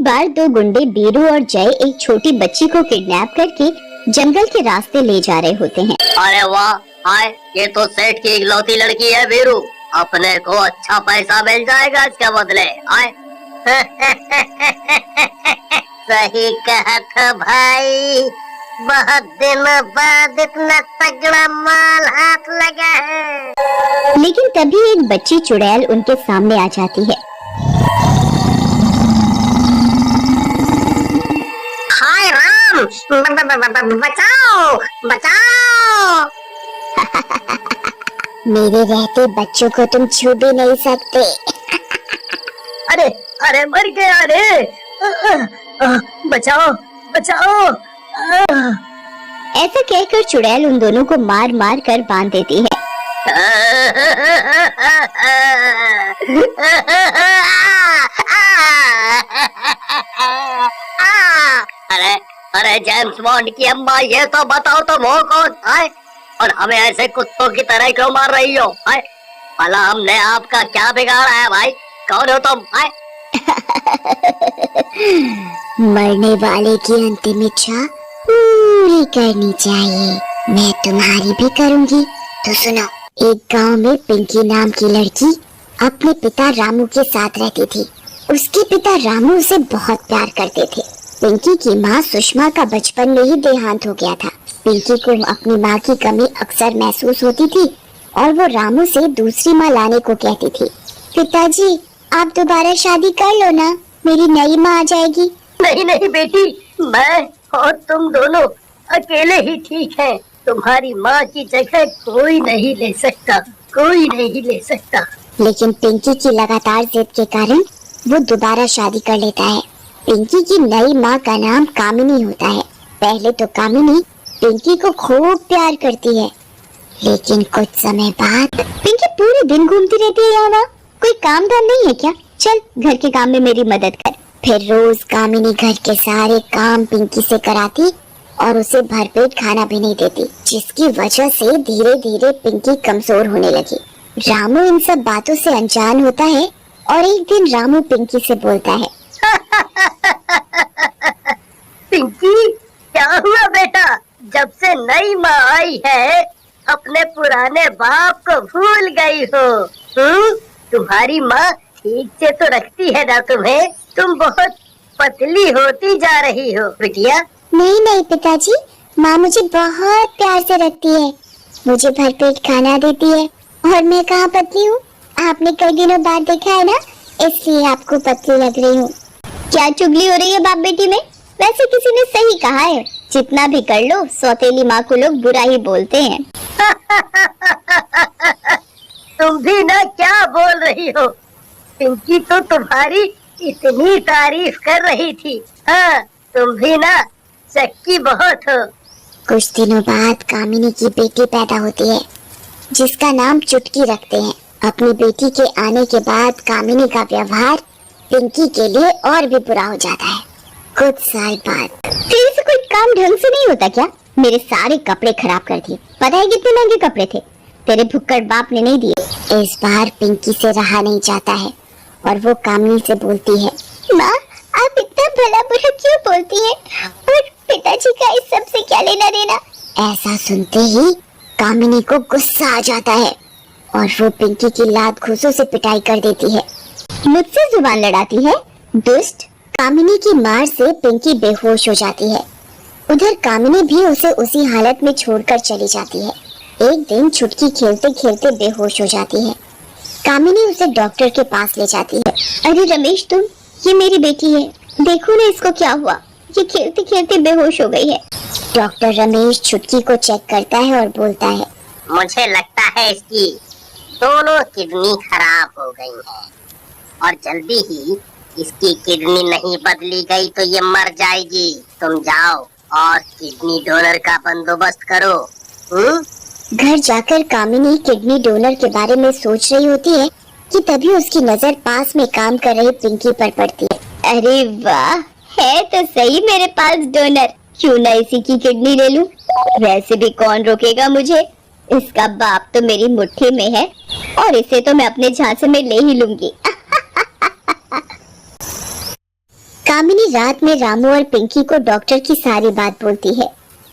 बार दो गुंडे बीरू और जय एक छोटी बच्ची को किडनैप करके जंगल के रास्ते ले जा रहे होते हैं। अरे वाह, हाय, ये तो सेठ की इकलौती लड़की है बीरू। अपने को अच्छा पैसा मिल जाएगा इसके बदले। हाय सही कहा था भाई, बहुत दिनों बाद इतना तगड़ा माल हाथ लगा है। लेकिन तभी एक बच्ची चुड़ैल उनके सामने आ जाती है। हाय राम, बचाओ बचाओ। मेरे रहते बच्चों को तुम छू भी नहीं सकते। अरे अरे मर गया रे, बचाओ बचाओ। ऐसा कहकर चुड़ैल उन दोनों को मार मार कर बांध देती है। अरे अरे जेम्स बॉन्ड की अम्मा, ये तो बताओ तुम हो कौन है और हमें ऐसे कुत्तों की तरह क्यों मार रही हो? है भला हमने आपका क्या बिगाड़ा है भाई? कौन हो तुम? है मरने वाले की अंतिम इच्छा पूरी करनी चाहिए। मैं तुम्हारी भी करूंगी। तो सुनो, एक गांव में पिंकी नाम की लड़की अपने पिता रामू के साथ रहती थी। उसके पिता रामू उसे बहुत प्यार करते थे। पिंकी की माँ सुषमा का बचपन में ही देहांत हो गया था। पिंकी को अपनी माँ की कमी अक्सर महसूस होती थी और वो रामू से दूसरी माँ लाने को कहती थी। पिताजी, आप दोबारा शादी कर लो ना, मेरी नई माँ आ जाएगी। नहीं नहीं बेटी, मैं और तुम दोनों अकेले ही ठीक हैं। तुम्हारी माँ की जगह कोई नहीं ले सकता, कोई नहीं ले सकता। लेकिन पिंकी की लगातार जिद के कारण वो दोबारा शादी कर लेता है। पिंकी की नई माँ का नाम कामिनी होता है। पहले तो कामिनी पिंकी को खूब प्यार करती है, लेकिन कुछ समय बाद पिंकी पूरे दिन घूमती रहती है यहाँ। कोई काम धाम नहीं है क्या? चल घर के काम में मेरी मदद कर। फिर रोज कामिनी घर के सारे काम पिंकी से कराती और उसे भरपेट खाना भी नहीं देती, जिसकी वजह से धीरे धीरे पिंकी कमजोर होने लगी। रामू इन सब बातों से अनजान होता है और एक दिन रामू पिंकी से बोलता है। पिंकी, क्या हुआ बेटा? जब से नई माँ आई है अपने पुराने बाप को भूल गई हो? तुम्हारी माँ ठीक से तो रखती है ना तुम्हें? तुम बहुत पतली होती जा रही हो बिटिया। नहीं नहीं पिताजी, माँ मुझे बहुत प्यार से रखती है, मुझे भरपेट खाना देती है और मैं कहाँ पतली हूँ? आपने कई दिनों बाद देखा है ना, इसलिए आपको पतली लग रही हूँ। क्या चुगली हो रही है बाप बेटी में? वैसे किसी ने सही कहा है, जितना भी कर लो सौतेली माँ को लोग बुरा ही बोलते हैं। तुम भी ना क्या बोल रही हो? पिंकी तो तुम्हारी इतनी तारीफ कर रही थी। हाँ, तुम भी ना चक्की बहुत हो। कुछ दिनों बाद कामिनी की बेटी पैदा होती है, जिसका नाम चुटकी रखते हैं। अपनी बेटी के आने के बाद कामिनी का व्यवहार पिंकी के लिए और भी बुरा हो जाता है। कुछ साल बाद तेरे से कोई काम ढंग से नहीं होता क्या? मेरे सारे कपड़े खराब कर दिए। पता है कितने महंगे कपड़े थे? तेरे भुक्कड़ बाप ने नहीं दिए। इस बार पिंकी से रहा नहीं जाता है और वो कामिनी से बोलती है, माँ आप इतना भला बुरा क्यों बोलती हैं? और पिताजी का इस सब से क्या लेना देना? ऐसा सुनते ही कामिनी को गुस्सा आ जाता है और वो पिंकी की लात घूंसों से पिटाई कर देती है। मुझसे जुबान लड़ाती है, दुष्ट। कामिनी की मार से पिंकी बेहोश हो जाती है। उधर कामिनी भी उसे उसी हालत में छोड़कर चली जाती है। एक दिन छुटकी खेलते खेलते बेहोश हो जाती है। कामिनी उसे डॉक्टर के पास ले जाती है। अरे रमेश, तुम, ये मेरी बेटी है, देखो ना इसको क्या हुआ, ये खेलते खेलते बेहोश हो गई है। डॉक्टर रमेश छुटकी को चेक करता है और बोलता है, मुझे लगता है इसकी दोनों किडनी खराब हो गई हैं और जल्दी ही इसकी किडनी नहीं बदली गई तो ये मर जाएगी। तुम जाओ और किडनी डोनर का बंदोबस्त करो। घर जाकर कामिनी किडनी डोनर के बारे में सोच रही होती है कि तभी उसकी नजर पास में काम कर रही पिंकी पर पड़ती है। अरे वाह, है तो सही मेरे पास डोनर, क्यों ना इसी की किडनी ले लूं? वैसे भी कौन रोकेगा मुझे, इसका बाप तो मेरी मुट्ठी में है और इसे तो मैं अपने झांसे में ले ही लूंगी। कामिनी रात में रामू और पिंकी को डॉक्टर की सारी बात बोलती है।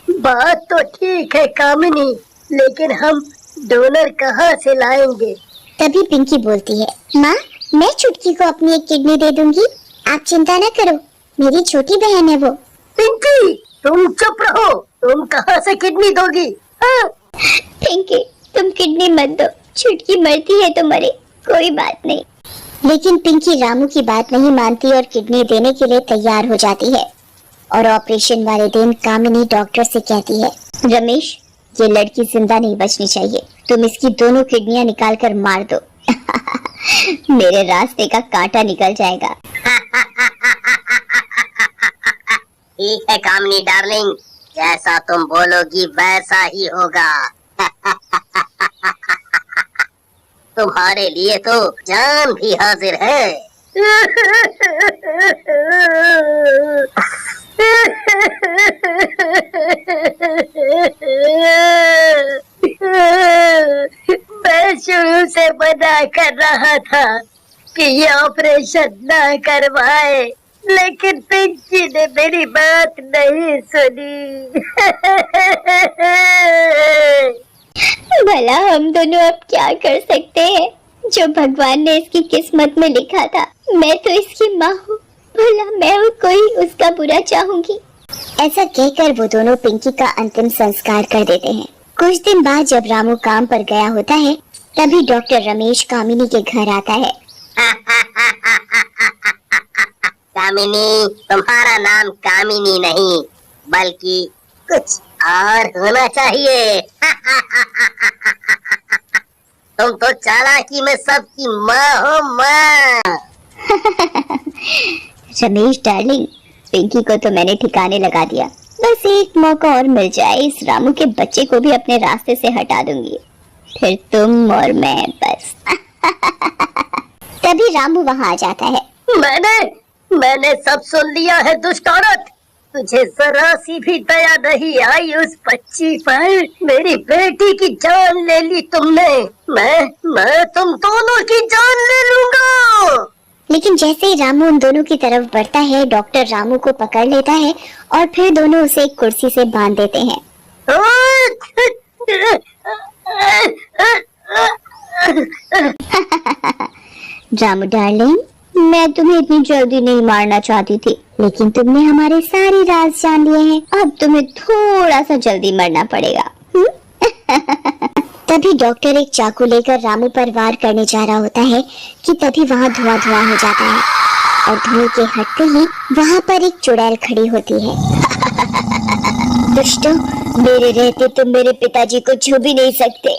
बात तो ठीक है कामिनी, लेकिन हम डोनर कहाँ से लाएंगे? तभी पिंकी बोलती है, माँ मैं चुटकी को अपनी एक किडनी दे दूंगी, आप चिंता न करो, मेरी छोटी बहन है वो। पिंकी तुम चुप रहो, तुम कहाँ से किडनी दोगी? हाँ? पिंकी तुम किडनी मत दो, चुटकी मरती है तो मरे, कोई बात नहीं। लेकिन पिंकी रामू की बात नहीं मानती और किडनी देने के लिए तैयार हो जाती है। और ऑपरेशन वाले दिन कामिनी डॉक्टर से कहती है, रमेश ये लड़की जिंदा नहीं बचनी चाहिए, तुम इसकी दोनों किडनियां निकाल कर मार दो। मेरे रास्ते का कांटा निकल जाएगा। ठीक है कामिनी डार्लिंग, जैसा तुम बोलोगी वैसा ही होगा। तुम्हारे लिए तो जान भी हाजिर है। मैं शुरू से मना कर रहा था कि ये ऑपरेशन ना करवाए, लेकिन पिंकी ने मेरी बात नहीं सुनी। भला हम दोनों अब क्या कर सकते हैं, जो भगवान ने इसकी किस्मत में लिखा था। मैं तो इसकी माँ हूँ, भला मैं कोई उसका बुरा चाहूंगी। ऐसा कहकर वो दोनों पिंकी का अंतिम संस्कार कर देते हैं। कुछ दिन बाद जब रामू काम पर गया होता है, तभी डॉक्टर रमेश कामिनी के घर आता है। कामिनी, तुम्हारा नाम कामिनी नहीं बल्कि कुछ और होना चाहिए। तुम तो चालाकी में सबकी माँ हो माँ। रमेश डार्लिंग, पिंकी को तो मैंने ठिकाने लगा दिया, बस एक मौका और मिल जाए, इस रामू के बच्चे को भी अपने रास्ते से हटा दूंगी, फिर तुम और मैं बस। तभी रामू वहाँ आ जाता है। मैंने सब सुन लिया है दुष्ट औरत, तुझे जरा सी भी दया नहीं आई उस बच्ची पर। मेरी बेटी की जान ले ली तुमने, मैं तुम दोनों की जान ले लूंगा। लेकिन जैसे ही रामू उन दोनों की तरफ बढ़ता है, डॉक्टर रामू को पकड़ लेता है और फिर दोनों उसे एक कुर्सी से बांध देते हैं। रामू डार्लिंग, मैं तुम्हें इतनी जल्दी नहीं मारना चाहती थी, लेकिन तुमने हमारे सारे राज जान लिए हैं, अब तुम्हें थोड़ा सा जल्दी मरना पड़ेगा। तभी डॉक्टर एक चाकू लेकर रामू पर वार करने जा रहा होता है कि तभी वहाँ धुआं धुआं हो जाता है और धुएं के हटते ही वहाँ पर एक चुड़ैल खड़ी होती है। दुष्टों, मेरे रहते तुम मेरे पिताजी को छू भी नहीं सकते।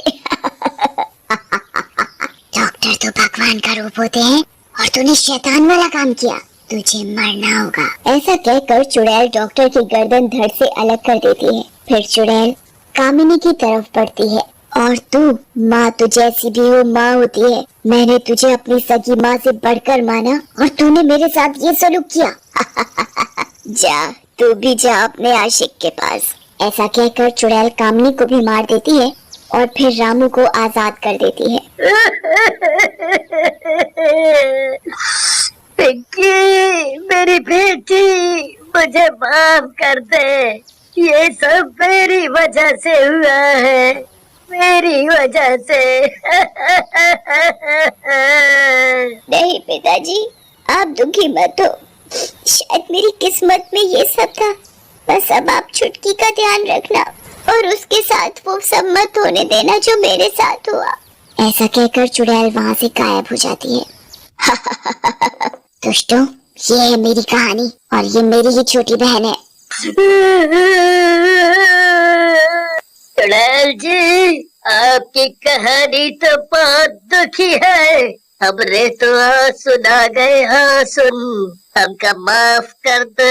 डॉक्टर तो भगवान का रूप होते हैं और तूने शैतान वाला काम किया, तुझे मरना होगा। ऐसा कहकर चुड़ैल डॉक्टर की गर्दन धड़ से अलग कर देती है। फिर चुड़ैल कामिनी की तरफ बढ़ती है। और तू माँ तो जैसी भी हो माँ होती है, मैंने तुझे अपनी सगी माँ से बढ़कर माना और तूने मेरे साथ ये सलूक किया। जा, तू भी जा अपने आशिक के पास। ऐसा कहकर चुड़ैल कामिनी को भी मार देती है और फिर रामू को आजाद कर देती है। पिंकी, मेरी बेटी, मुझे माफ कर दे, ये सब मेरी वजह से हुआ है, मेरी वजह से। नहीं पिताजी, आप दुखी मत हो, शायद मेरी किस्मत में ये सब था, बस अब आप छुटकी का ध्यान रखना और उसके साथ वो सब मत होने देना जो मेरे साथ हुआ। ऐसा कहकर चुड़ैल वहाँ से गायब हो जाती है। दोस्तों, ये है मेरी कहानी और ये मेरी ही छोटी बहन है। चुड़ैल जी, आपकी कहानी तो बहुत दुखी है, हमने तो सुना गए। हाँ सुन, हमका माफ कर दो,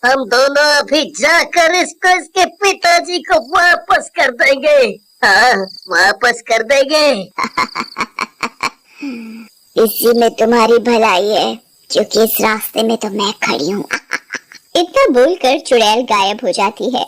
हम दोनों अभी जाकर इसको इसके पिताजी को वापस कर देंगे। हाँ, वापस कर देंगे। इसी में तुम्हारी भलाई है, क्योंकि इस रास्ते में तो मैं खड़ी हूँ। इतना बोलकर चुड़ैल गायब हो जाती है।